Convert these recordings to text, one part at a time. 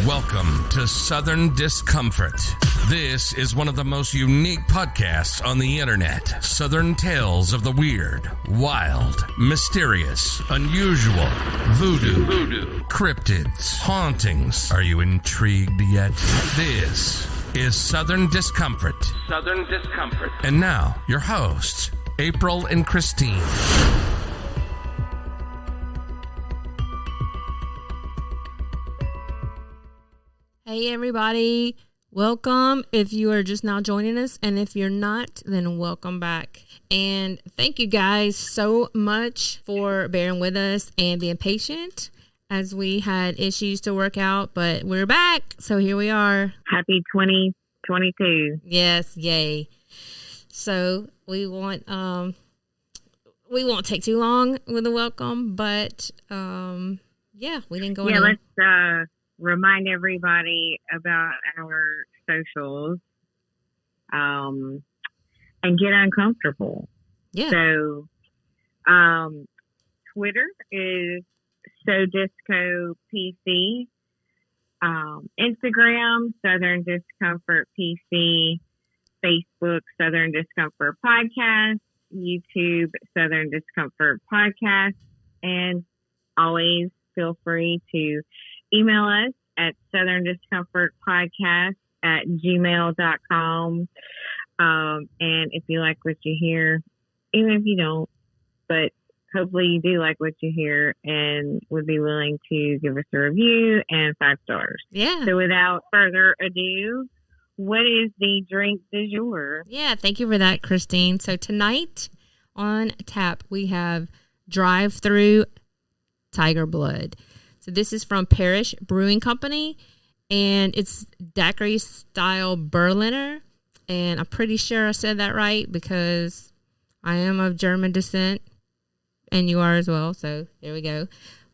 Welcome to Southern Discomfort. This is one of the most unique podcasts on the internet. Southern tales of the weird, wild, mysterious, unusual, voodoo, cryptids, hauntings. Are you intrigued yet? This is Southern Discomfort. Southern Discomfort. And now, your hosts, April and Christine. Hey everybody, welcome if you are just now joining us, and if you're not, then welcome back. And thank you guys so much for bearing with us and being patient as we had issues to work out, but we're back, so here we are. Happy 2022. Yes, yay. So we won't take too long with the welcome, but yeah, we didn't go in. Let's remind everybody about our socials and get uncomfortable. Yeah. So Twitter is SoDiscoPC, Instagram Southern Discomfort PC, Facebook Southern Discomfort Podcast, YouTube Southern Discomfort Podcast, and always feel free to email us at southerndiscomfortpodcast@gmail.com. And if you like what you hear, even if you don't, but hopefully you do like what you hear and would be willing to give us a review and 5 stars. Yeah. So without further ado, what is the drink du jour? Yeah, thank you for that, Christine. So tonight on tap, we have Drive-Thru Tiger Blood. So this is from Parish Brewing Company, and it's daiquiri style Berliner. And I'm pretty sure I said that right because I am of German descent, and you are as well. So there we go.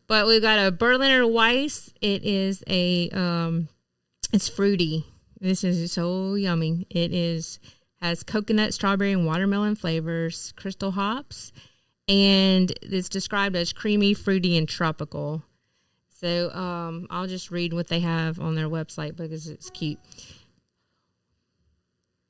But we've got a Berliner Weiss. It is it's fruity. This is so yummy. Has coconut, strawberry, and watermelon flavors, crystal hops, and it's described as creamy, fruity, and tropical. So I'll just read what they have on their website because it's cute.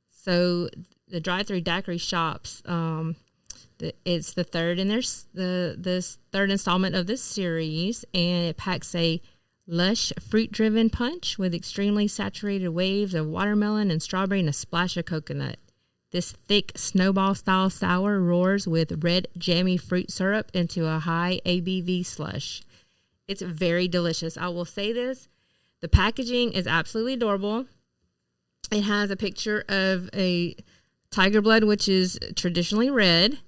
So the Drive-Thru Daiquiri Shops, it's the third in this third installment of this series, and it packs a lush fruit-driven punch with extremely saturated waves of watermelon and strawberry and a splash of coconut. This thick snowball-style sour roars with red jammy fruit syrup into a high ABV slush. It's very delicious. I will say this. The packaging is absolutely adorable. It has a picture of a tiger blood, which is traditionally red.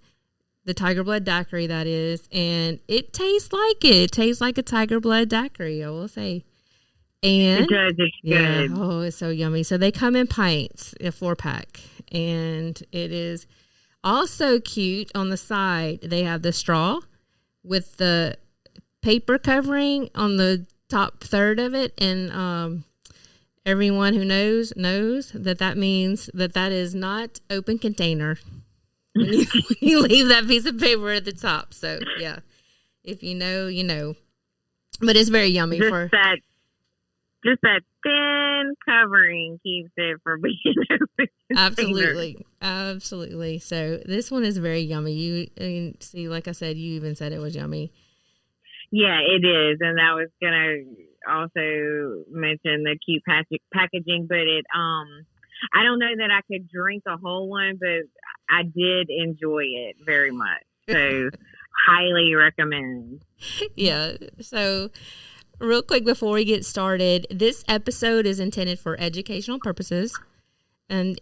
The tiger blood daiquiri, that is. And it tastes like it. It tastes like a tiger blood daiquiri, I will say. And it does. It's good. Oh, it's so yummy. So they come in pints, a 4-pack. And it is also cute on the side. They have the straw with the paper covering on the top third of it, and everyone who knows that means that is not open container when you leave that piece of paper at the top. So yeah, if you know, you know. But it's very yummy. Just that thin covering keeps it from being open container. Absolutely. So this one is very yummy. You see, like I said, you even said it was yummy. Yeah, it is, and I was gonna also mention the cute packaging, but it I don't know that I could drink a whole one, but I did enjoy it very much. So highly recommend. Yeah. So real quick before we get started, this episode is intended for educational purposes, and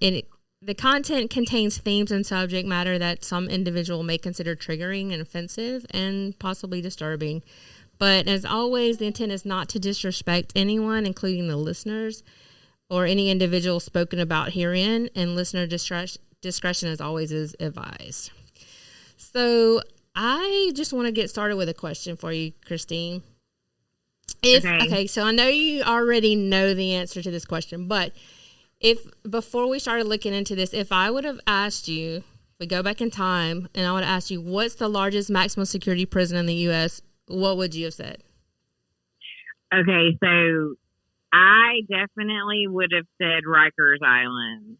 the content contains themes and subject matter that some individual may consider triggering and offensive and possibly disturbing. But as always, the intent is not to disrespect anyone, including the listeners or any individual spoken about herein, and listener discretion as always is advised. So I just want to get started with a question for you, Christine. Okay, so I know you already know the answer to this question, but if before we started looking into this, if I would have asked you, we go back in time, and I would have asked you, what's the largest maximum security prison in the U.S., what would you have said? Okay, so I definitely would have said Rikers Island.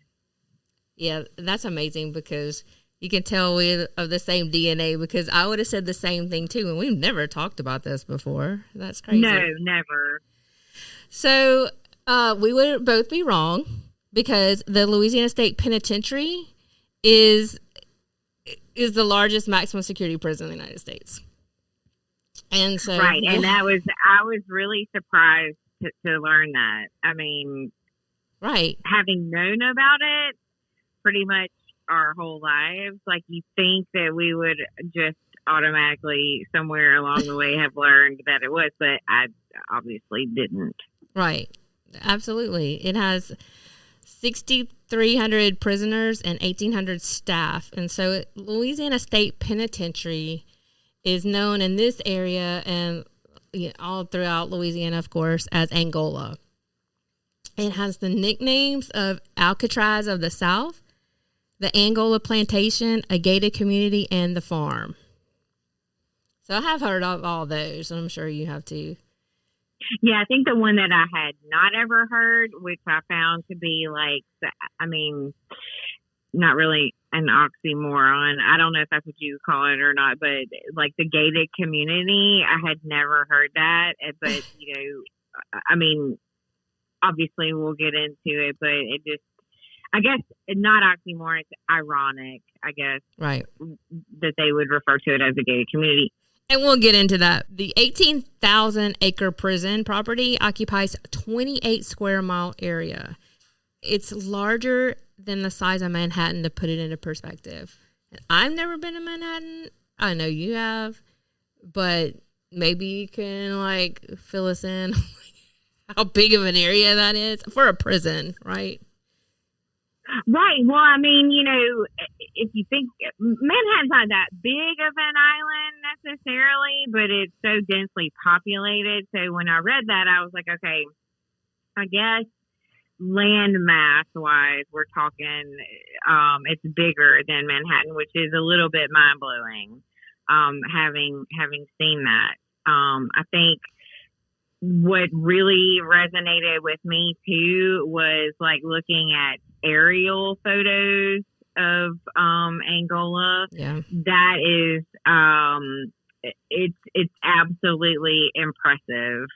Yeah, that's amazing because you can tell we're of the same DNA, because I would have said the same thing too, and we've never talked about this before. That's crazy. No, never. So we would both be wrong, because the Louisiana State Penitentiary is the largest maximum security prison in the United States. And so, right, and I was really surprised to learn that. I mean, right, having known about it pretty much our whole lives, like, you think that we would just automatically somewhere along the way have learned that it was, but I obviously didn't. Right, absolutely. It has 6,300 prisoners and 1,800 staff, and so Louisiana State Penitentiary is known in this area and all throughout Louisiana, of course, as Angola. It has the nicknames of Alcatraz of the South, the Angola Plantation, a gated community, and the farm. So I have heard of all those, and I'm sure you have too. Yeah, I think the one that I had not ever heard, which I found to be like, I mean, not really an oxymoron. I don't know if that's what you call it or not, but like the gated community, I had never heard that. But, you know, I mean, obviously we'll get into it, but it just, I guess, not oxymoron, it's ironic, I guess, right, that they would refer to it as a gated community. And we'll get into that. The 18,000 acre prison property occupies 28 square mile area. It's larger than the size of Manhattan, to put it into perspective. I've never been to Manhattan. I know you have, but maybe you can like fill us in how big of an area that is for a prison, right? Right. Well, I mean, you know, if you think Manhattan's not that big of an island necessarily, but it's so densely populated. So when I read that, I was like, okay, I guess land mass wise, we're talking, it's bigger than Manhattan, which is a little bit mind blowing. Having seen that, I think what really resonated with me too was like looking at aerial photos of Angola. Yeah, that is it's absolutely impressive.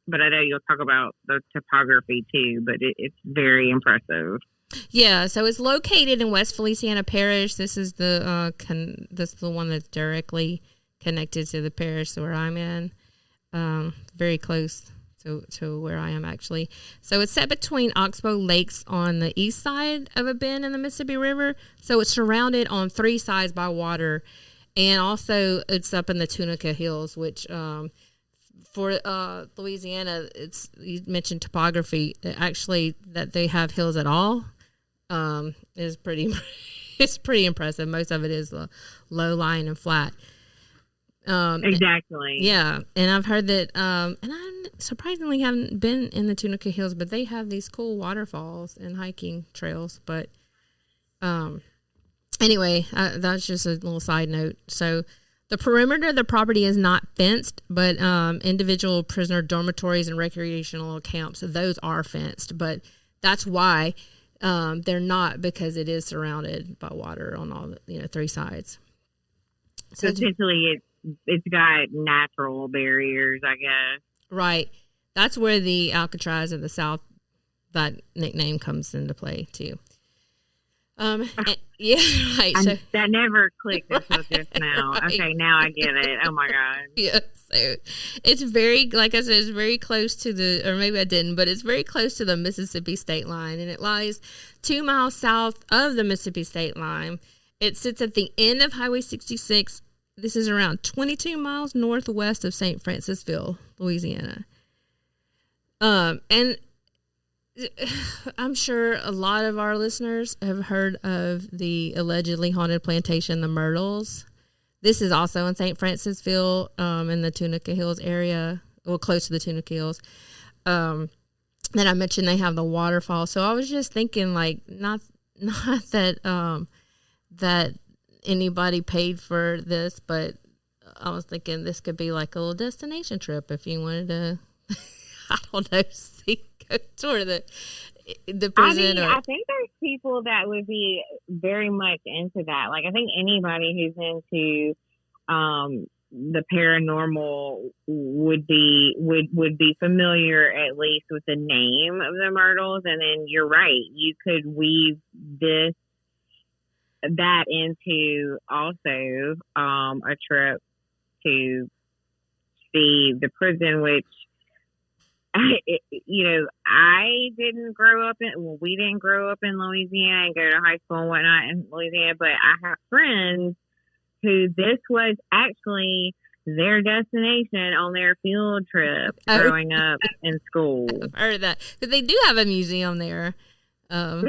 But I know you'll talk about the topography too, but it's very impressive. Yeah, so it's located in West Feliciano Parish. This is the one that's directly connected to the parish where I'm in. Very close to where I am, actually. So it's set between Oxbow Lakes on the east side of a bend in the Mississippi River. So it's surrounded on three sides by water. And also it's up in the Tunica Hills, which for Louisiana, you mentioned topography. Actually, that they have hills at all is pretty it's pretty impressive. Most of it is low lying and flat. Exactly. Yeah, and I've heard that, and I surprisingly haven't been in the Tunica Hills, but they have these cool waterfalls and hiking trails. But anyway, that's just a little side note. So the perimeter of the property is not fenced, but individual prisoner dormitories and recreational camps, those are fenced. But that's why they're not, because it is surrounded by water on all three sides. So essentially, it's got natural barriers, I guess. Right. That's where the Alcatraz of the South, that nickname comes into play too. Yeah, right. So, that never clicked until just now. Right. Okay, now I get it. Oh my God. Yeah. So it's very, like I said, it's very close to or maybe I didn't, but it's very close to the Mississippi state line, and it lies 2 miles south of the Mississippi state line. It sits at the end of Highway 66. This is around 22 miles northwest of St. Francisville, Louisiana. And I'm sure a lot of our listeners have heard of the allegedly haunted plantation, the Myrtles. This is also in St. Francisville, in the Tunica Hills area, well, close to the Tunica Hills. Then I mentioned they have the waterfall. So I was just thinking, like, not that that anybody paid for this, but I was thinking this could be like a little destination trip if you wanted to I don't know, go toward the prison. I think there's people that would be very much into that. Like, I think anybody who's into the paranormal would be familiar at least with the name of the Myrtles. And then you're right, you could weave that into also a trip to see the prison, which I didn't grow up in. Well, we didn't grow up in Louisiana and go to high school and whatnot in Louisiana, but I have friends who this was actually their destination on their field trip growing up in school. I've heard of that, because they do have a museum there. They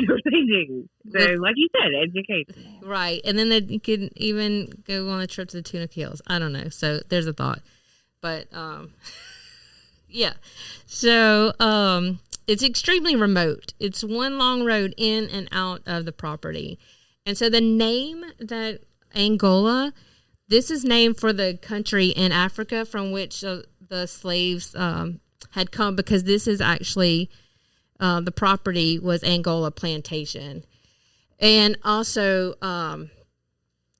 do. So, like you said, education. Right. And then you could even go on a trip to the Tuna Hills. I don't know. So there's a thought. But, yeah. So it's extremely remote. It's one long road in and out of the property. And so the name that Angola, this is named for the country in Africa from which the slaves had come, because this is actually... the property was Angola Plantation. And also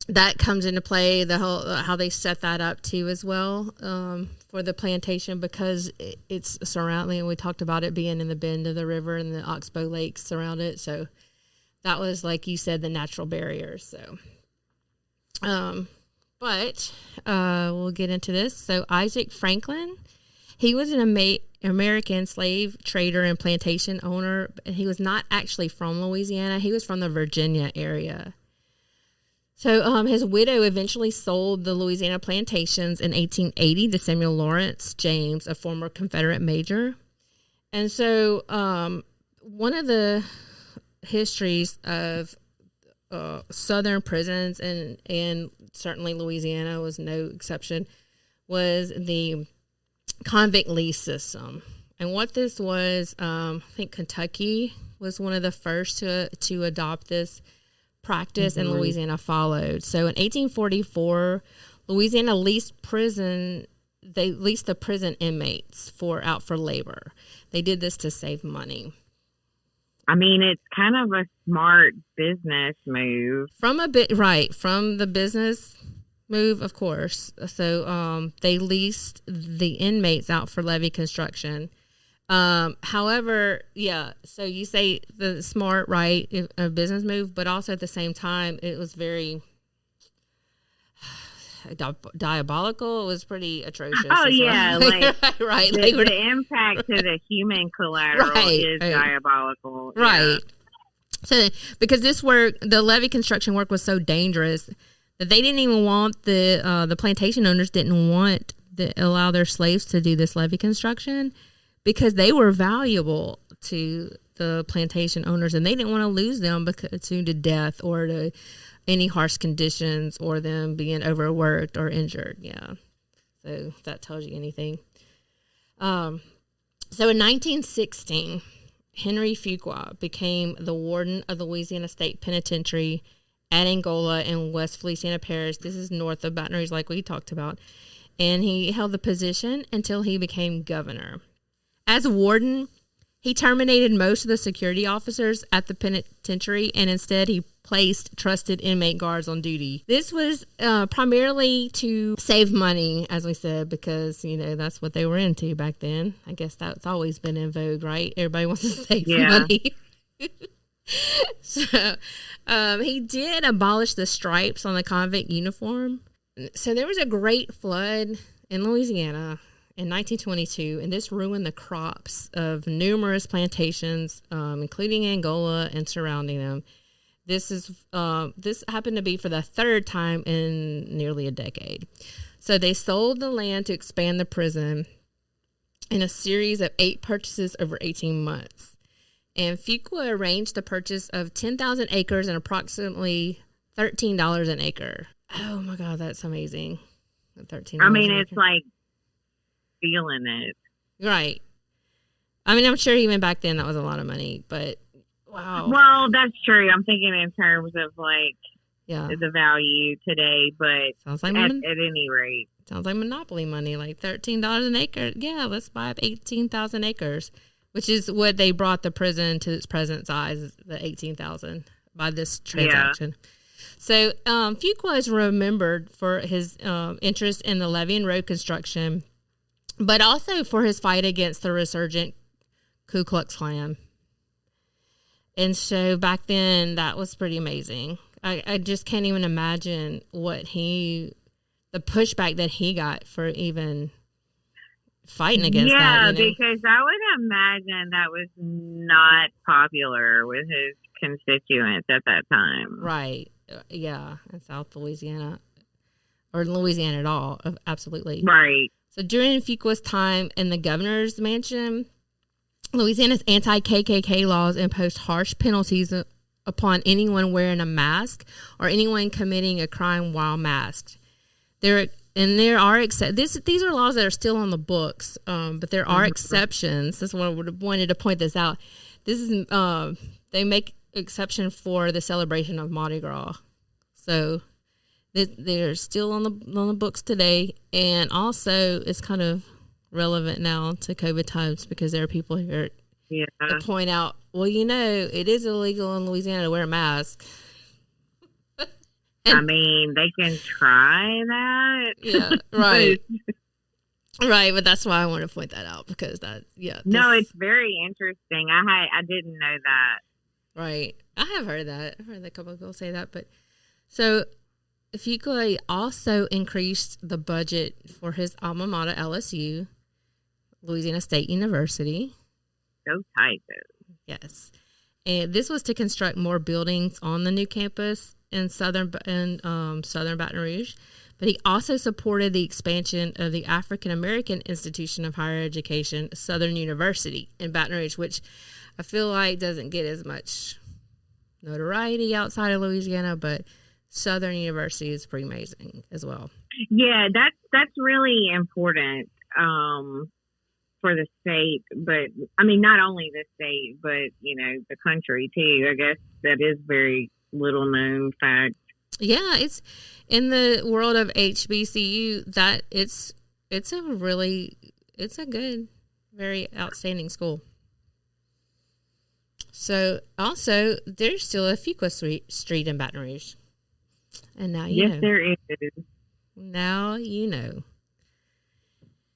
that comes into play, the whole how they set that up too as well, for the plantation, because it's surrounding, and we talked about it being in the bend of the river and the Oxbow Lakes surround it. So that was, like you said, the natural barrier. So but we'll get into this. So Isaac Franklin, he was an American slave trader and plantation owner. He was not actually from Louisiana. He was from the Virginia area. So his widow eventually sold the Louisiana plantations in 1880 to Samuel Lawrence James, a former Confederate major. And so one of the histories of Southern prisons, and certainly Louisiana was no exception, was the Convict Lease system. And what this was, I think Kentucky was one of the first to adopt this practice, and Louisiana followed. So in 1844, Louisiana leased the prison inmates out for labor. They did this to save money. I mean, it's kind of a smart business move. From the business move, of course. So they leased the inmates out for levee construction. However, yeah, so you say the smart, right, a business move, but also at the same time, it was very diabolical. It was pretty atrocious. Oh, yeah. Like, right. The impact to the human collateral is diabolical. Right. Yeah. So, because the levee construction work was so dangerous that they didn't even want the plantation owners didn't want to allow their slaves to do this levee construction, because they were valuable to the plantation owners, and they didn't want to lose them to death or to any harsh conditions or them being overworked or injured. Yeah. So if that tells you anything. So in 1916, Henry Fuqua became the warden of the Louisiana State Penitentiary at Angola in West Feliciano Parish. This is north of Baton Rouge, like we talked about. And he held the position until he became governor. As a warden, he terminated most of the security officers at the penitentiary, and instead he placed trusted inmate guards on duty. This was primarily to save money, as we said, because, that's what they were into back then. I guess that's always been in vogue, right? Everybody wants to save money. So he did abolish the stripes on the convict uniform. So there was a great flood in Louisiana in 1922, and this ruined the crops of numerous plantations, including Angola and surrounding them. This happened to be for the third time in nearly a decade. So they sold the land to expand the prison in a series of 8 purchases over 18 months. And Fuqua arranged the purchase of 10,000 acres and approximately $13 an acre. Oh my God, that's amazing. $13. I mean, it's like feeling it. Right. I mean, I'm sure even back then that was a lot of money, but wow. Well, that's true. I'm thinking in terms of the value today, but sounds like at any rate. Sounds like monopoly money, like $13 an acre. Yeah, let's buy up 18,000 acres, which is what they brought the prison to its present size, the 18,000 by this transaction. Yeah. So Fuqua is remembered for his interest in the levee and road construction, but also for his fight against the resurgent Ku Klux Klan. And so back then, that was pretty amazing. I just can't even imagine the pushback that he got for even fighting against that. Yeah, because I would imagine that was not popular with his constituents at that time. Right. Yeah, in South Louisiana. Or Louisiana at all. Absolutely. Right. So during Fuqua's time in the governor's mansion, Louisiana's anti-KKK laws imposed harsh penalties upon anyone wearing a mask or anyone committing a crime while masked. There are these are laws that are still on the books, but there are exceptions. That's why I would have wanted to point this out. This is they make exception for the celebration of Mardi Gras, so they're still on the books today, and also it's kind of relevant now to COVID times because there are people here to point out, well, it is illegal in Louisiana to wear a mask. I mean, they can try that. Yeah, right. Right, but that's why I want to point that out because No, it's very interesting. I didn't know that. Right. I have heard that. I've heard a couple of people say that. But so Fuqua also increased the budget for his alma mater, LSU, Louisiana State University. So tight, though. Yes. And this was to construct more buildings on the new campus in southern Baton Rouge. But he also supported the expansion of the African American Institution of Higher Education, Southern University in Baton Rouge, which I feel like doesn't get as much notoriety outside of Louisiana, but Southern University is pretty amazing as well. Yeah, that's really important for the state, but I mean, not only the state, but the country too. I guess that is very little known fact. Yeah, it's in the world of HBCU that it's a good, very outstanding school. So also there's still a Fuqua Street in Baton Rouge. And now you know. Yes, there is. Now you know.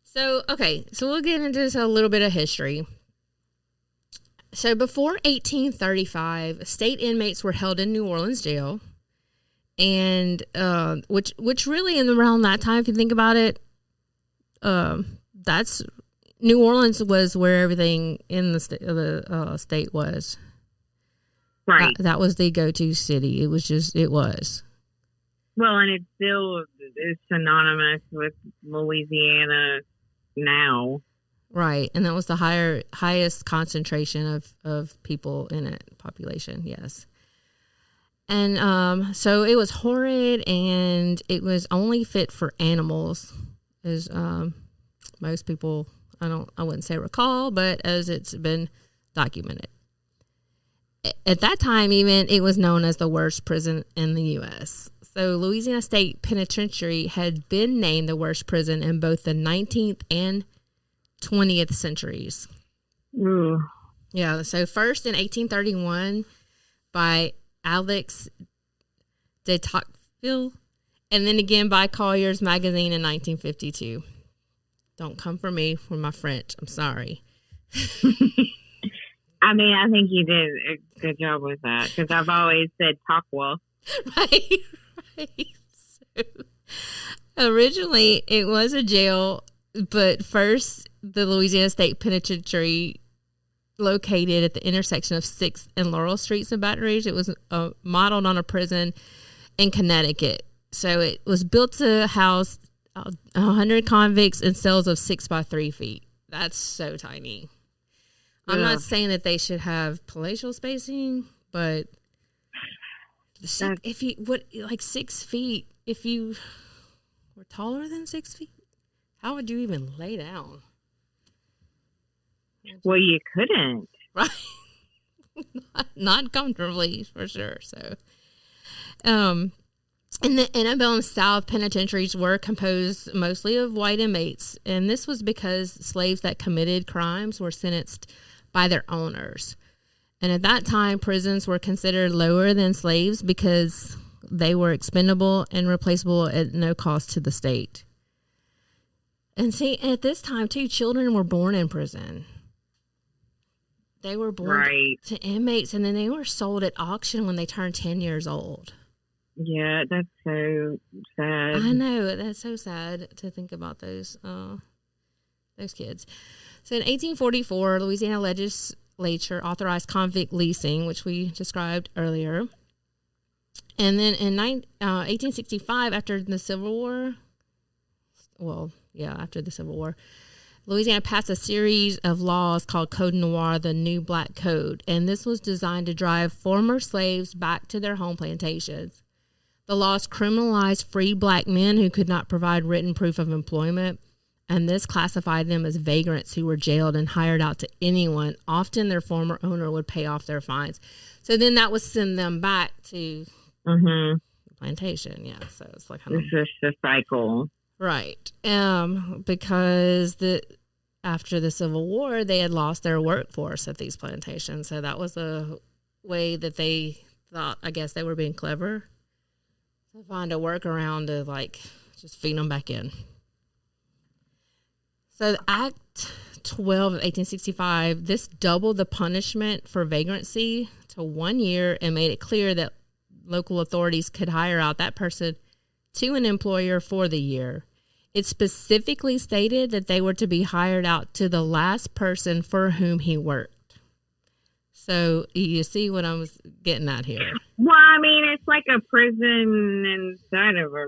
So, okay, so we'll get into this a little bit of history. So before 1835, state inmates were held in New Orleans jail. And which really around that time, if you think about it, that's New Orleans was where everything in the state was. Right. That was the go-to city. It was. Well, and it still is synonymous with Louisiana now. Right, and that was the highest concentration of people in it, population, yes. And so it was horrid, and it was only fit for animals, as most people, I wouldn't say recall, but as it's been documented. At that time, even, it was known as the worst prison in the U.S. So Louisiana State Penitentiary had been named the worst prison in both the 19th and 20th centuries. Ooh. Yeah, so first in 1831 by Alex de Tocqueville, and then again by Collier's Magazine in 1952. Don't come for me for my French. I'm sorry. I mean, I think you did a good job with that because I've always said Tocqueville. Right. So, originally, it was a jail, but first, the Louisiana State Penitentiary located at the intersection of 6th and Laurel Streets in Baton Rouge. It was modeled on a prison in Connecticut. So it was built to house 100 convicts in cells of 6 by 3 feet. That's so tiny. Yeah. I'm not saying that they should have palatial spacing, but if you 6 feet, if you were taller than 6 feet, how would you even lay down? Well, you couldn't. Right. not comfortably, for sure. So, And the Annabelle South penitentiaries were composed mostly of white inmates, and this was because slaves that committed crimes were sentenced by their owners. And at that time, prisons were considered lower than slaves because they were expendable and replaceable at no cost to the state. And see, at this time, too, children were born in prison. They were born to inmates, and then they were sold at auction when they turned 10 years old. Yeah, that's so sad. I know. That's so sad to think about those kids. So in 1844, Louisiana legislature authorized convict leasing, which we described earlier. And then in 1865, after the Civil War, after the Civil War, Louisiana passed a series of laws called Code Noir, the New Black Code. And this was designed to drive former slaves back to their home plantations. The laws criminalized free black men who could not provide written proof of employment, and this classified them as vagrants who were jailed and hired out to anyone. Often their former owner would pay off their fines. So then that would send them back to the plantation. Yeah, so it's like it's just a cycle. Right. Because after the Civil War, they had lost their workforce at these plantations. So that was a way that they thought, I guess they were being clever to find a workaround to just feed them back in. So Act 12 of 1865, this doubled the punishment for vagrancy to 1 year and made it clear that local authorities could hire out that person to an employer for the year. It specifically stated that they were to be hired out to the last person for whom he worked. So you see what I was getting at here. Well, I mean, it's like a prison inside of a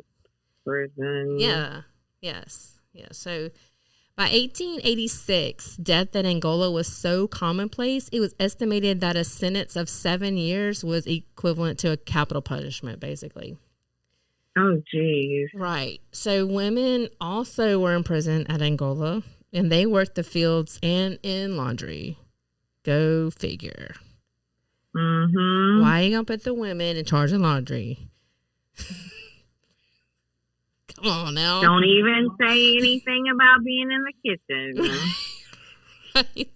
prison. Yeah. Yes. Yeah. So by 1886, death in Angola was so commonplace, it was estimated that a sentence of 7 years was equivalent to a capital punishment, basically. Oh, geez. Right. So women also were in prison at Angola, and they worked the fields and in laundry. Go figure. Mm-hmm. Why are you going to put the women in charge of laundry? Come on now. Don't even say anything about being in the kitchen. Right.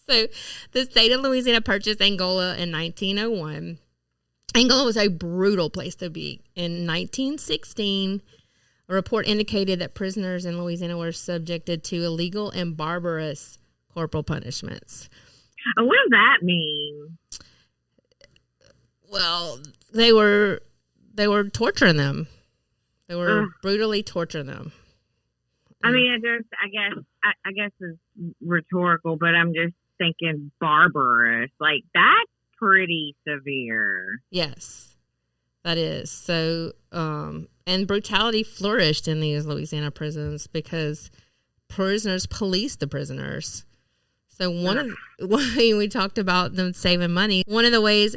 So the state of Louisiana purchased Angola in 1901. Angola was a brutal place to be. In 1916, a report indicated that prisoners in Louisiana were subjected to illegal and barbarous corporal punishments. What does that mean? Well, they were torturing them. They were brutally torturing them. I mean, I guess it's rhetorical, but I'm just thinking barbarous. Like, that's pretty severe. Yes, that is. So, and brutality flourished in these Louisiana prisons because prisoners policed the prisoners. So we talked about them saving money. One of the ways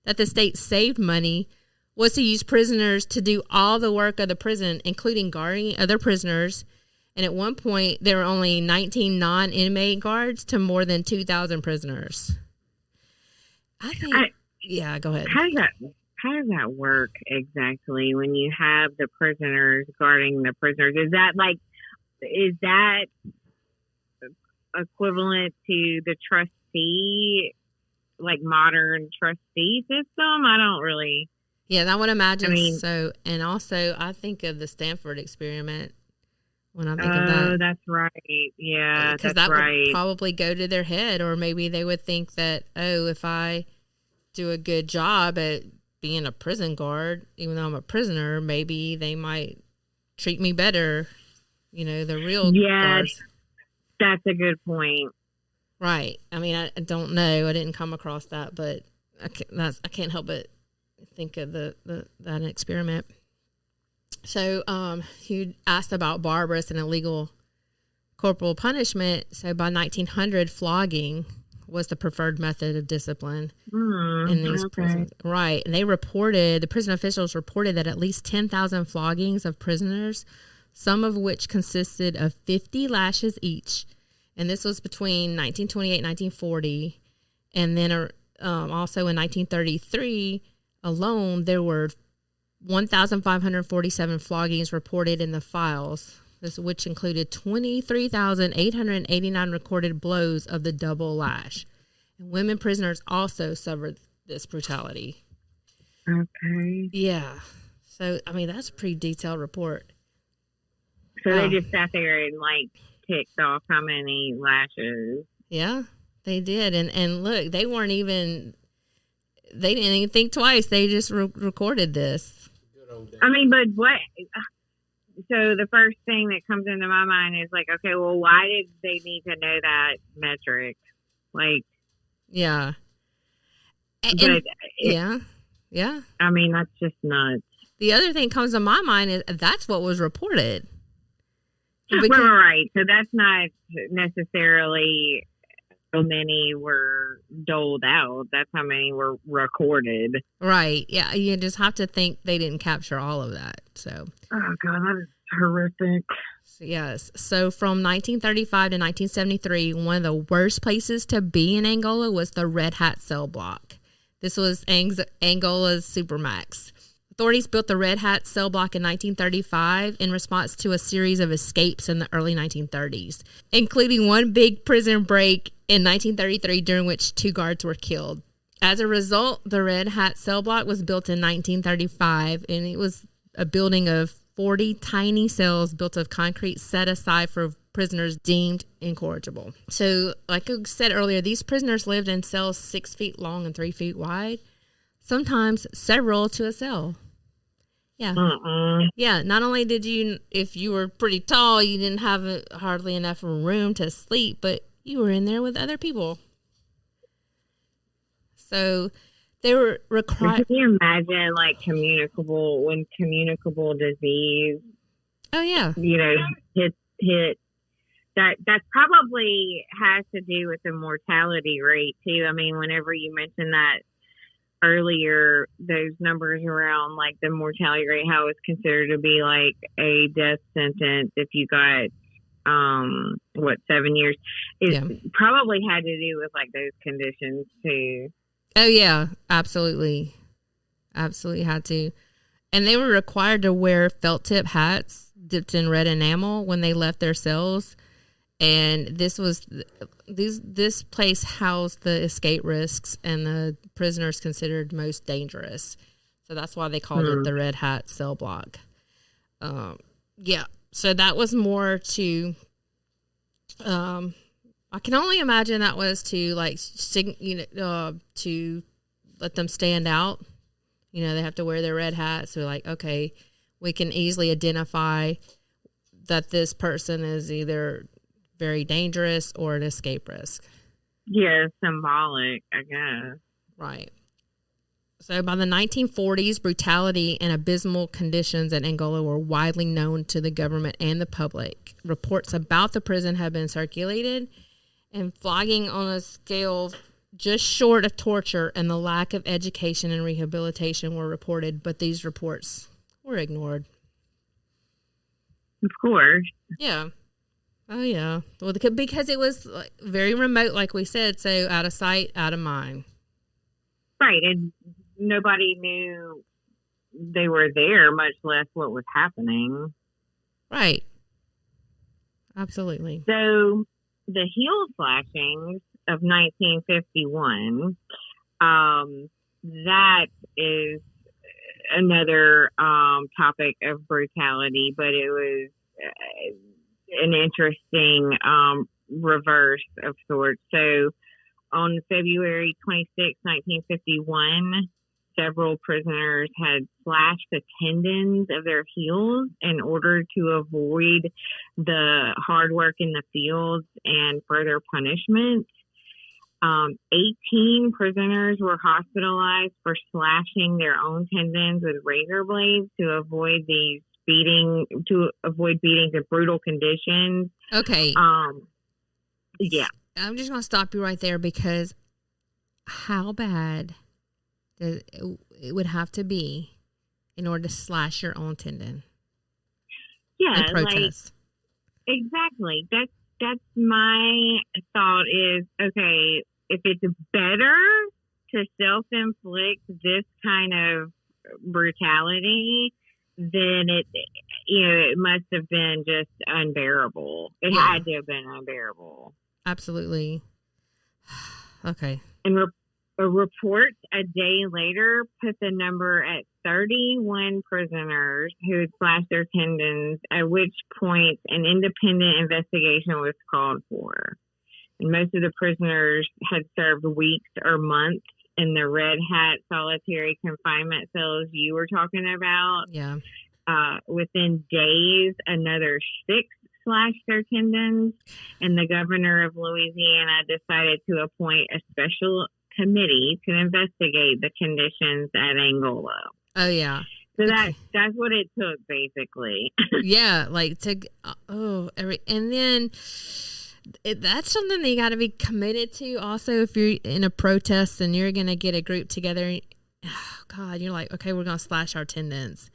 that the state saved money was to use prisoners to do all the work of the prison, including guarding other prisoners. And at one point, there were only 19 non-inmate guards to more than 2,000 prisoners. Go ahead. How does that work exactly when you have the prisoners guarding the prisoners? Is that equivalent to the trustee, like modern trustee system? I don't really. Yeah, I would imagine so. And also, I think of the Stanford experiment when I think of that. Oh, that's right. Yeah, because that would probably go to their head, or maybe they would think that, if I do a good job at being a prison guard, even though I'm a prisoner, maybe they might treat me better. The real guards. That's a good point. Right. I mean, I don't know. I didn't come across that, but I can't help but think of that experiment. So you asked about barbarous and illegal corporal punishment. So by 1900, flogging was the preferred method of discipline in these prisons. Right. And the prison officials reported that at least 10,000 floggings of prisoners, some of which consisted of 50 lashes each. And this was between 1928 and 1940. And then also in 1933 alone, there were 1,547 floggings reported in the files, which included 23,889 recorded blows of the double lash. And women prisoners also suffered this brutality. Okay. Yeah. So, I mean, that's a pretty detailed report. So they just sat there and, like, ticked off how many lashes. Yeah, they did. And look, they didn't even think twice. They just recorded this. I mean, but what? So the first thing that comes into my mind is like, okay, well, why did they need to know that metric? Like, yeah. Yeah. I mean, that's just nuts. The other thing comes to my mind is that's what was reported. Right. So that's not necessarily how many were doled out. That's how many were recorded. Right. Yeah. You just have to think they didn't capture all of that. So. Oh, God, that is horrific. Yes. So from 1935 to 1973, one of the worst places to be in Angola was the Red Hat cell block. This was Angola's supermax. Authorities built the Red Hat cell block in 1935 in response to a series of escapes in the early 1930s, including one big prison break in 1933 during which 2 guards were killed. As a result, the Red Hat cell block was built in 1935, and it was a building of 40 tiny cells built of concrete set aside for prisoners deemed incorrigible. So, like I said earlier, these prisoners lived in cells 6 feet long and 3 feet wide, sometimes several to a cell. Yeah. Yeah. Not only did you, if you were pretty tall, you didn't have hardly enough room to sleep, but you were in there with other people. So they were required. Can you imagine, like, communicable disease? Oh, yeah. You know, hit. That probably has to do with the mortality rate, too. I mean, whenever you mentioned that earlier, those numbers around, like, the mortality rate, how it's considered to be like a death sentence if you got 7 years, it probably had to do with, like, those conditions too. Oh yeah, absolutely had to. And they were required to wear felt tip hats dipped in red enamel when they left their cells. And this place housed the escape risks and the prisoners considered most dangerous. So that's why they called it the Red Hat cell block. Yeah. So that was more to, I can only imagine that was to, like, to let them stand out. You know, they have to wear their red hats. So, like, okay, we can easily identify that this person is either very dangerous or an escape risk. Yeah, symbolic, I guess. Right. So by the 1940s, brutality and abysmal conditions in Angola were widely known to the government and the public. Reports about the prison have been circulated, and flogging on a scale just short of torture and the lack of education and rehabilitation were reported, but these reports were ignored. Of course. Yeah. Oh, yeah. Well, because it was, like, very remote, like we said, so out of sight, out of mind. Right, and nobody knew they were there, much less what was happening. Right. Absolutely. So the heel slashings of 1951, that is another topic of brutality, but it was an interesting reverse of sorts. So on February 26, 1951, several prisoners had slashed the tendons of their heels in order to avoid the hard work in the fields and further punishment. 18 prisoners were hospitalized for slashing their own tendons with razor blades to avoid beatings in brutal conditions. Okay. Yeah. I'm just going to stop you right there, because how bad it would have to be in order to slash your own tendon? Yeah, protest. Like, exactly. That's my thought is, okay, if it's better to self-inflict this kind of brutality, then it must have been just unbearable. It had to have been unbearable. Absolutely. Okay. And a report a day later put the number at 31 prisoners who had slashed their tendons, at which point an independent investigation was called for. And most of the prisoners had served weeks or months in the red hat solitary confinement cells you were talking about. Yeah. Within days, another 6 slashed their tendons, and the governor of Louisiana decided to appoint a special committee to investigate the conditions at Angola. Oh, yeah. So that's what it took, basically. Yeah, like and then that's something that you got to be committed to. Also, if you're in a protest and you're going to get a group together, oh God, you're like, okay, we're going to slash our tendons.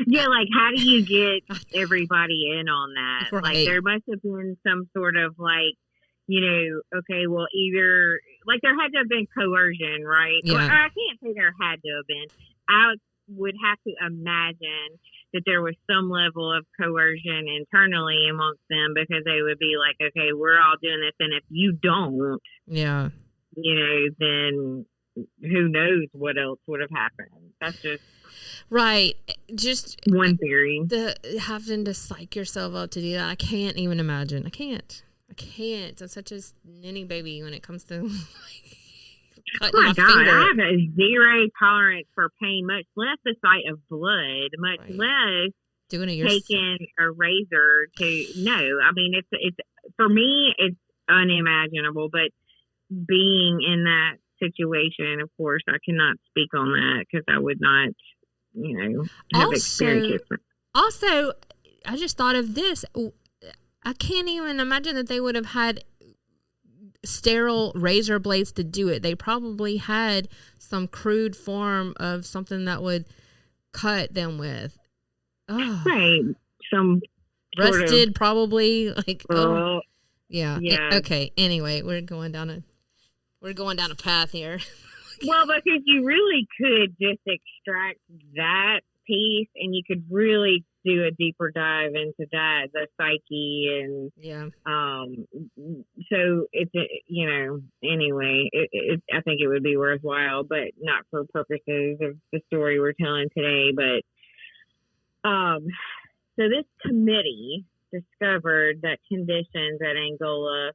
Yeah, like how do you get everybody in on that? Right. Like there must have been some sort of like, okay, well either like there had to have been coercion, right? Yeah. Or I can't say there had to have been. I would have to imagine that there was some level of coercion internally amongst them, because they would be like, okay, we're all doing this, and if you don't, yeah, then who knows what else would have happened. That's just right. Just one theory. The having to psych yourself up to do that, I can't even imagine. I can't. I'm such a ninny baby when it comes to cutting my God, finger. I have a zero tolerance for pain, much less the sight of blood, much less doing it yourself. Taking a razor to. No, I mean it's for me it's unimaginable. But being in that situation, of course, I cannot speak on that because I would not, have experience. Also, I just thought of this. I can't even imagine that they would have had sterile razor blades to do it. They probably had some crude form of something that would cut them with. Oh. Right. Some rusted, probably. Like, yeah. Yeah. Okay. Anyway, we're going down a path here. Well, because you really could just extract that piece, and you could really do a deeper dive into that, the psyche, and so it's anyway. I think it would be worthwhile, but not for purposes of the story we're telling today. But so this committee discovered that conditions at Angola,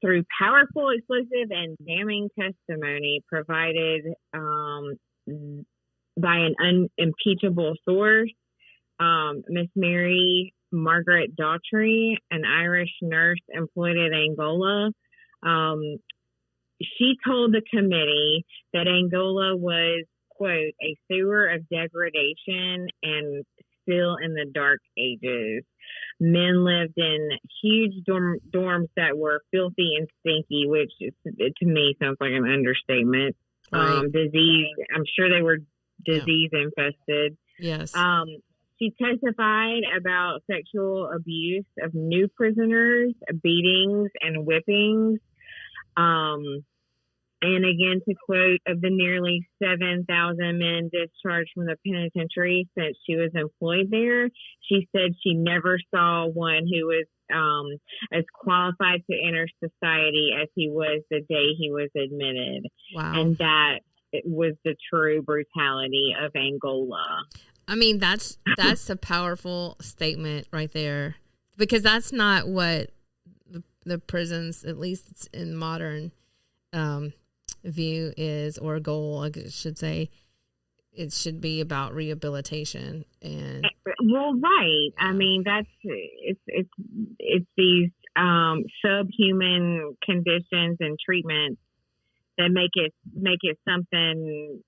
through powerful, explosive, and damning testimony provided by an unimpeachable source, Miss Mary Margaret Daughtry, an Irish nurse employed at Angola, she told the committee that Angola was, quote, a sewer of degradation and still in the dark ages. Men lived in huge dorms that were filthy and stinky, which to me sounds like an understatement. Right. Disease, I'm sure they were disease infested. Yes. She testified about sexual abuse of new prisoners, beatings and whippings. And again, to quote, of the nearly 7,000 men discharged from the penitentiary since she was employed there, she said she never saw one who was as qualified to enter society as he was the day he was admitted. Wow. And that was the true brutality of Angola. I mean, that's a powerful statement right there, because that's not what the prisons, at least in modern view, is, or goal, I should say. It should be about rehabilitation. And well, right. I mean, it's these subhuman conditions and treatments that make it something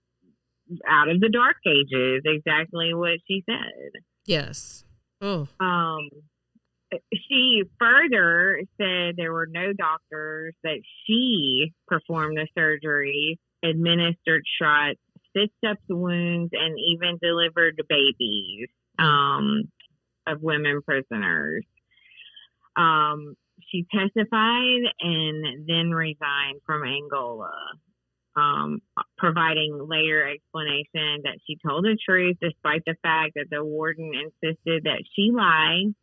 out of the dark ages. Exactly what she said. Yes. Oh. She further said there were no doctors, that she performed the surgeries, administered shots, stitched up the wounds, and even delivered babies of women prisoners. She testified and then resigned from Angola. providing later explanation that she told the truth despite the fact that the warden insisted that she lie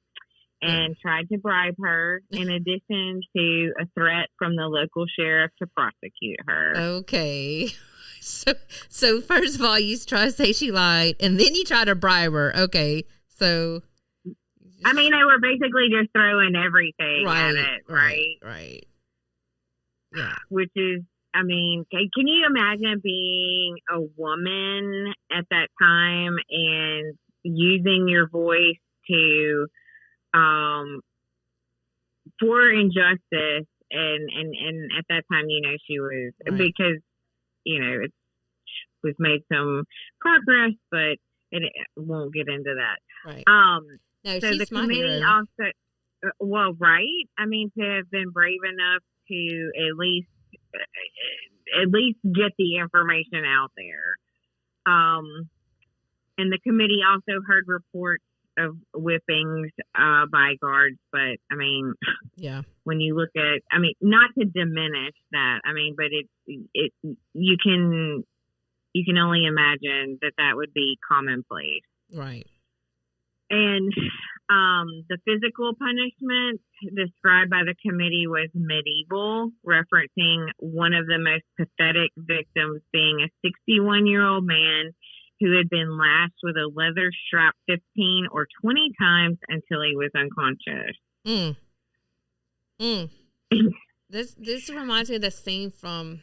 and tried to bribe her, in addition to a threat from the local sheriff to prosecute her. Okay. So first of all, you try to say she lied, and then you try to bribe her. Okay. So. I mean, they were basically just throwing everything at it, right? Right. Yeah. Which is, I mean, can you imagine being a woman at that time and using your voice to, for injustice, and at that time, you know, she was, because, you know, we've made some progress, but it won't get into that. Right. No, so the committee also, well, right? I mean, to have been brave enough to at least get the information out there. And the committee also heard reports of whippings by guards, but I mean, yeah, when you look at, I mean, not to diminish that, I mean, but it you can only imagine that would be commonplace, right? And the physical punishment described by the committee was medieval, referencing one of the most pathetic victims being a 61-year-old man who had been lashed with a leather strap 15 or 20 times until he was unconscious. This reminds me of the scene from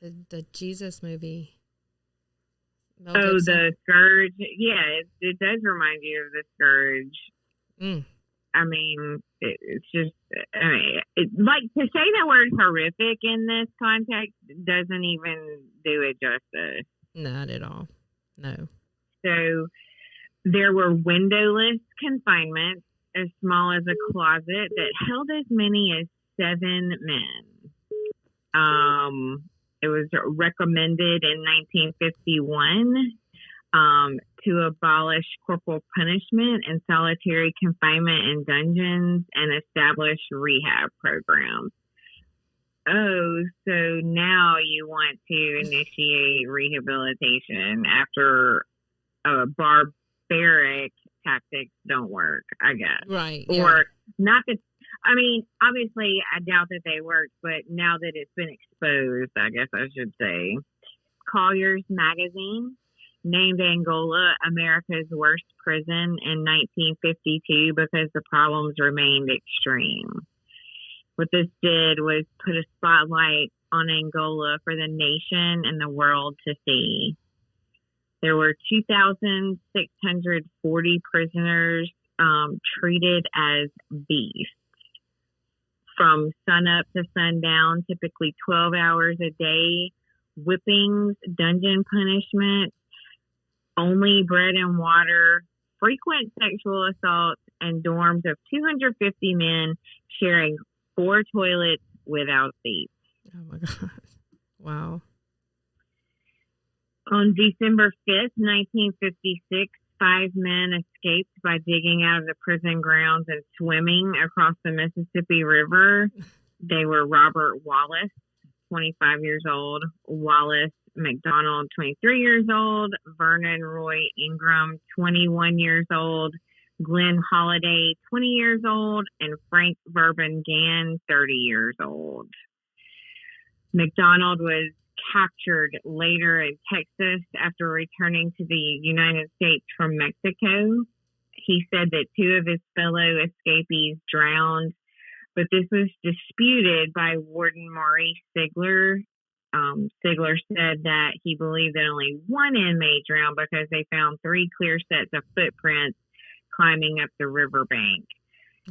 the Jesus movie. The Scourge. Yeah, it does remind you of the Scourge. I mean, it's just, I mean, like, to say the word horrific in this context doesn't even do it justice. Not at all. No. So there were windowless confinements as small as a closet that held as many as 7 men. It was recommended in 1951 to abolish corporal punishment and solitary confinement in dungeons and establish rehab programs. Oh, so now you want to initiate rehabilitation after barbaric tactics don't work, I guess. Right. Or not that, I mean, obviously, I doubt that they worked, but now that it's been exposed, I guess I should say. Collier's magazine named Angola America's worst prison in 1952 because the problems remained extreme. What this did was put a spotlight on Angola for the nation and the world to see. There were 2,640 prisoners treated as beasts. From sunup to sundown, typically 12 hours a day, whippings, dungeon punishment, only bread and water, frequent sexual assaults, and dorms of 250 men sharing 4 toilets without seats. Oh my God. Wow. On December 5th, 1956, 5 men escaped by digging out of the prison grounds and swimming across the Mississippi River. They were Robert Wallace, 25 years old, Wallace McDonald, 23 years old, Vernon Roy Ingram, 21 years old, Glenn Holiday, 20 years old, and Frank Verben Gann, 30 years old. McDonald was captured later in Texas after returning to the United States from Mexico. He said that 2 of his fellow escapees drowned, but this was disputed by Warden Maurice Sigler. Sigler said that he believed that only 1 inmate drowned because they found 3 clear sets of footprints climbing up the riverbank.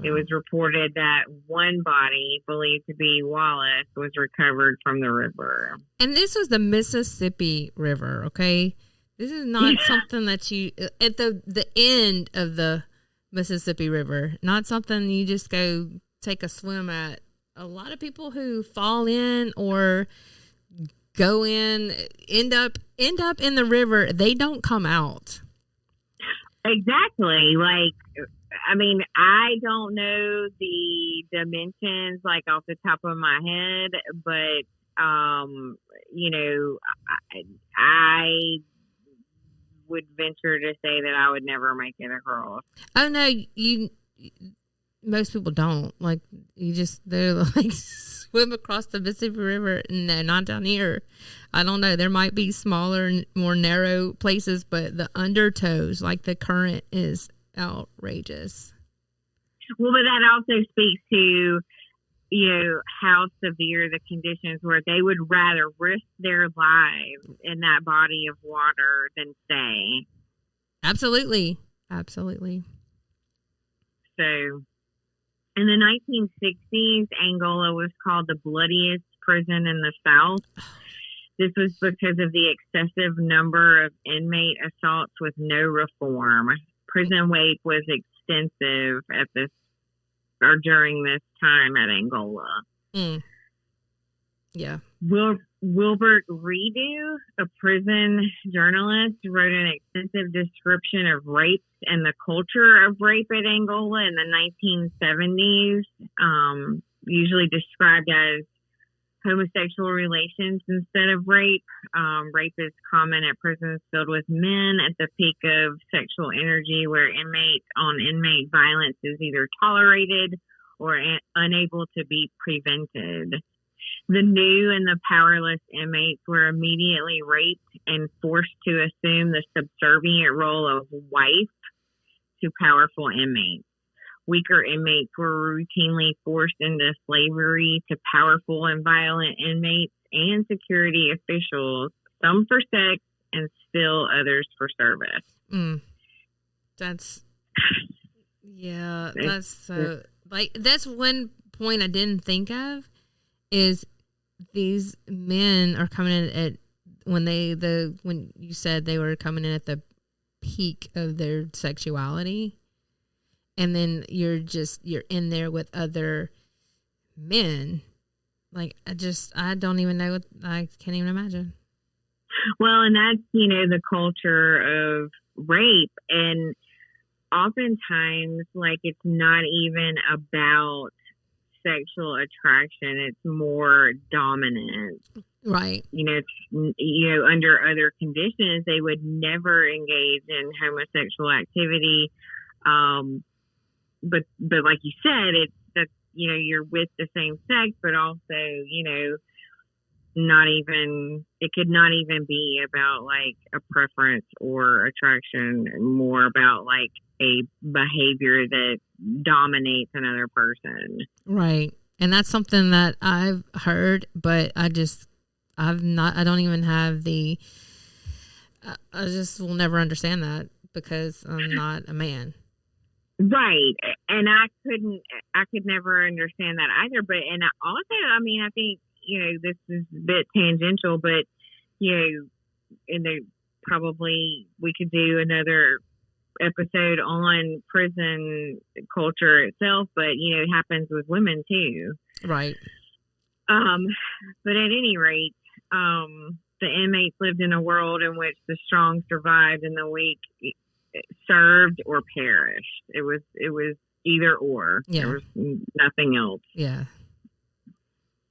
It was reported that 1 body, believed to be Wallace, was recovered from the river. And this was the Mississippi River, okay? This is not something that you, at the end of the Mississippi River, not something you just go take a swim at. A lot of people who fall in or go in, end up in the river, they don't come out. Exactly. Like, I mean, I don't know the dimensions like off the top of my head, but I would venture to say that I would never make it across. Oh no, most people don't. Like they're like swim across the Mississippi River. No, not down here. I don't know. There might be smaller, more narrow places, but the undertows, like the current, is outrageous. Well, but that also speaks to, how severe the conditions were. They would rather risk their lives in that body of water than stay. Absolutely. Absolutely. So, in the 1960s, Angola was called the bloodiest prison in the South. This was because of the excessive number of inmate assaults with no reform. Prison rape was extensive during this time at Angola. Mm. Yeah. Wilbert Redu, a prison journalist, wrote an extensive description of rapes and the culture of rape at Angola in the 1970s, usually described as homosexual relations instead of rape. Rape is common at prisons filled with men at the peak of sexual energy, where inmate violence is either tolerated or unable to be prevented. The new and the powerless inmates were immediately raped and forced to assume the subservient role of wife to powerful inmates. Weaker inmates were routinely forced into slavery to powerful and violent inmates and security officials, some for sex and still others for service. That's so, that's one point I didn't think of, is these men are coming in at when you said they were coming in at the peak of their sexuality, and then you're in there with other men. Like, I don't even know I can't even imagine. Well, and that's, the culture of rape, and oftentimes, like, it's not even about sexual attraction, it's more dominant. Right. Under other conditions, they would never engage in homosexual activity. But like you said, it's that, you're with the same sex, but also, it could not even be about like a preference or attraction, more about like a behavior that dominates another person. Right. And that's something that I've heard, but I don't even have I just will never understand that because I'm not a man. Right. And I could never understand that either. But, and also, I think, this is a bit tangential, but, probably we could do another episode on prison culture itself, but, it happens with women too. Right. But at any rate, the inmates lived in a world in which the strong survived and the weak served or perished. It was either or. Yeah. There was nothing else. Yeah.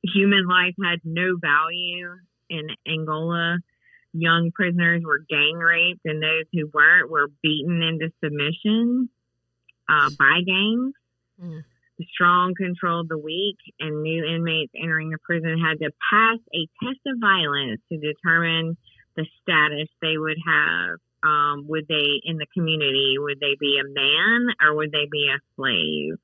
Human life had no value in Angola. Young prisoners were gang raped, and those who weren't were beaten into submission by gangs. Mm. The strong controlled the weak, and new inmates entering the prison had to pass a test of violence to determine the status they would have. Would they, in the community, would they be a man or would they be a slave?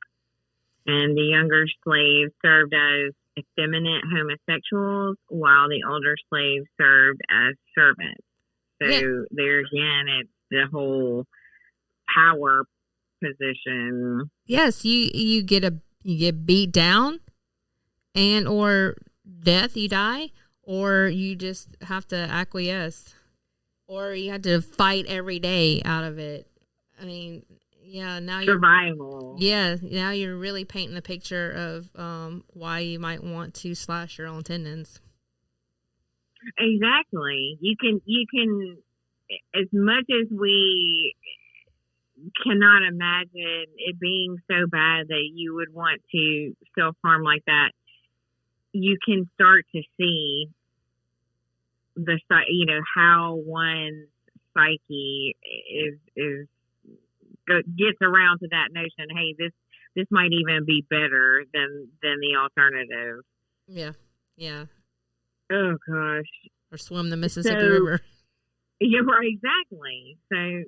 And the younger slaves served as effeminate homosexuals, while the older slaves served as servants. So there again, it's the whole power position. Yes, you get beat down, and or death, you die, or you just have to acquiesce, or you have to fight every day out of it. I mean, yeah, now survival. Now you're really painting the picture of why you might want to slash your own tendons. Exactly. You can, as much as we cannot imagine it being so bad that you would want to self-harm like that, you can start to see how one's psyche gets around to that notion. Hey, this might even be better than the alternative. Yeah. Oh gosh. Or swim the Mississippi River. Yeah, right, exactly. So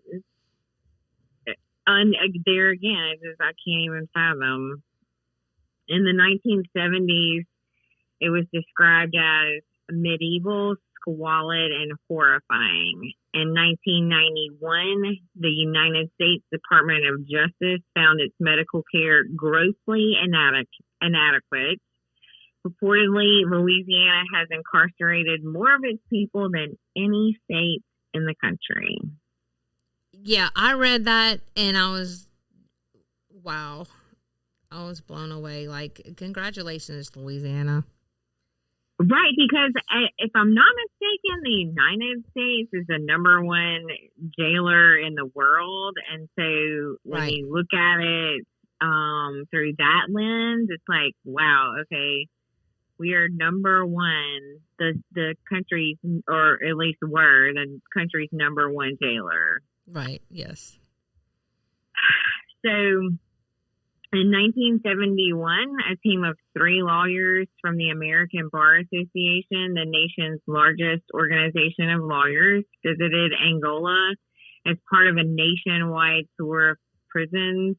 there again, I can't even fathom. In the 1970s, it was described as medieval, squalid, and horrifying. In 1991, the United States Department of Justice found its medical care grossly inadequate. Purportedly, Louisiana has incarcerated more of its people than any state in the country. Yeah, I read that and I was blown away. Like, congratulations, Louisiana. Right, because if I'm not mistaken, the United States is the number one jailer in the world. And so when you look at it through that lens, it's like, wow, okay, we are number one, the country's, or at least were, the country's number one jailer. Right, yes. So in 1971, a team of 3 lawyers from the American Bar Association, the nation's largest organization of lawyers, visited Angola as part of a nationwide tour of prisons.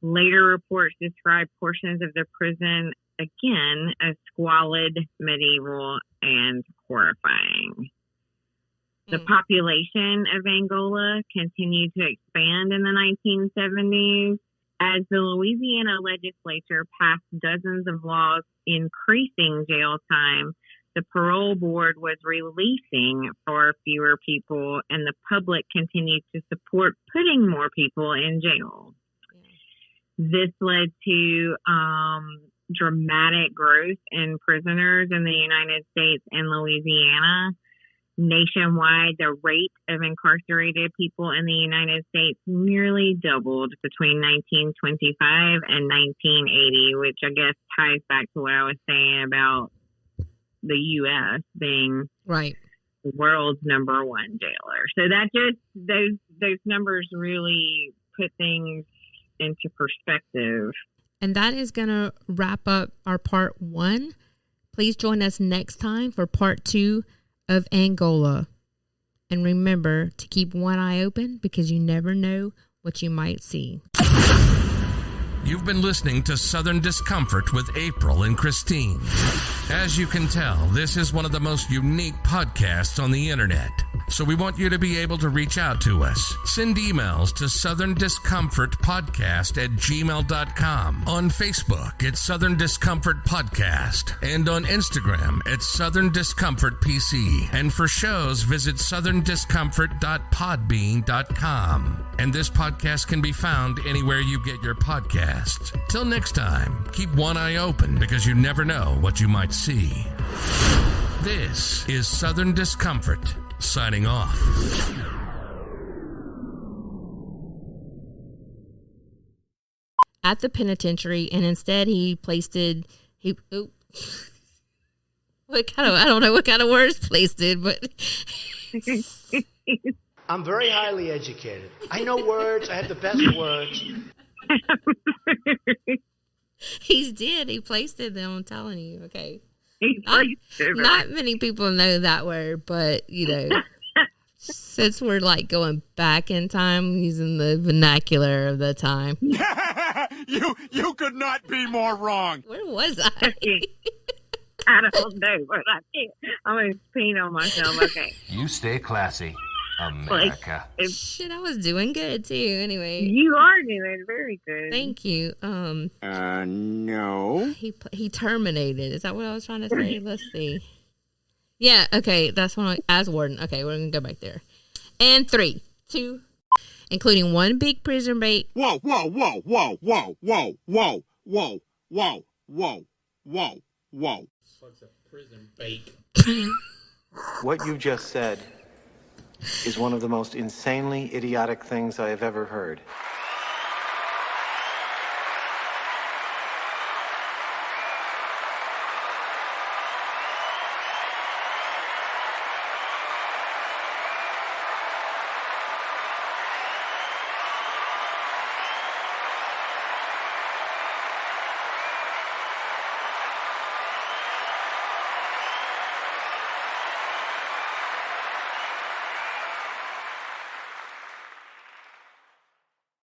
Later reports describe portions of the prison, again, as squalid, medieval, and horrifying. The population of Angola continued to expand in the 1970s. As the Louisiana legislature passed dozens of laws increasing jail time, the parole board was releasing far fewer people, and the public continued to support putting more people in jail. This led to dramatic growth in prisoners in the United States and Louisiana. Nationwide, the rate of incarcerated people in the United States nearly doubled between 1925 and 1980, which I guess ties back to what I was saying about the U.S. being the world's number one jailer. So that just, those numbers really put things into perspective. And that is going to wrap up our part 1. Please join us next time for part 2 of Angola. And remember to keep one eye open, because you never know what you might see. You've been listening to Southern Discomfort with April and Christine. As you can tell, this is one of the most unique podcasts on the internet. So we want you to be able to reach out to us. Send emails to southerndiscomfortpodcast@gmail.com. On Facebook at Southern Discomfort Podcast. And on Instagram at Southern Discomfort PC. And for shows, visit southerndiscomfort.podbean.com. And this podcast can be found anywhere you get your podcasts. Till next time, keep one eye open, because you never know what you might see. This is Southern Discomfort, signing off. At the penitentiary, and instead I don't know what kind of words placed it, but I'm very highly educated. I know words. I have the best words. He placed it there, I'm telling you. Okay. Not many people know that word, but since we're like going back in time using the vernacular of the time. You could not be more wrong. Where was I? I don't know, but I can't. I'm going to peeing on myself. Okay. You stay classy, America. Shit, I was doing good too. Anyway, you are doing very good. Thank you. No. He terminated. Is that what I was trying to say? Let's see. Yeah. Okay. That's one as warden. Okay, we're gonna go back there. And 3, 2, including one big prison break. Whoa! What's a prison bake? What you just said is one of the most insanely idiotic things I have ever heard.